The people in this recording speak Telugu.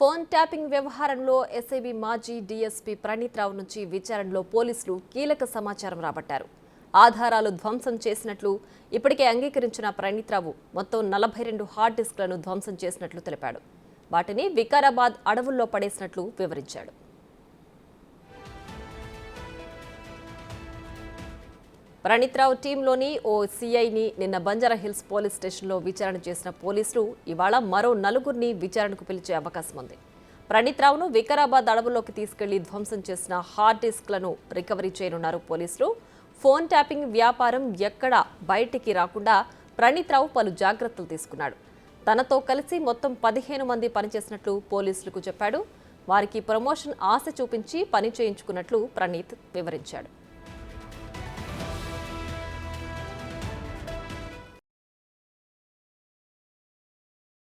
ఫోన్ ట్యాపింగ్ వ్యవహారంలో ఎస్ఐబి మాజీ డీఎస్పీ ప్రణీత్ రావు నుంచి విచారణలో పోలీసులు కీలక సమాచారం రాబట్టారు. ఆధారాలు ధ్వంసం చేసినట్లు ఇప్పటికే అంగీకరించిన ప్రణీత్ రావు మొత్తం 42 హార్డ్ డిస్క్లను ధ్వంసం చేసినట్లు తెలిపాడు. వాటిని వికారాబాద్ అడవుల్లో పడేసినట్లు వివరించాడు. ప్రణీత్ రావు టీంలోని ఓ సీఐని నిన్న బంజారాహిల్స్ పోలీస్ స్టేషన్లో విచారణ చేసిన పోలీసులు ఇవాళ మరో 4గురిని విచారణకు పిలిచే అవకాశం ఉంది. ప్రణీత్ రావును వికారాబాద్ అడవుల్లోకి తీసుకెళ్లి ధ్వంసం చేసిన హార్డ్ డిస్క్లను రికవరీ చేయనున్నారు పోలీసులు. ఫోన్ ట్యాపింగ్ వ్యాపారం ఎక్కడా బయటికి రాకుండా ప్రణీత్ రావు పలు జాగ్రత్తలు తీసుకున్నాడు. తనతో కలిసి మొత్తం 15 మంది పనిచేసినట్లు పోలీసులకు చెప్పాడు. వారికి ప్రమోషన్ ఆశ చూపించి పని చేయించుకున్నట్లు ప్రణీత్ వివరించాడు.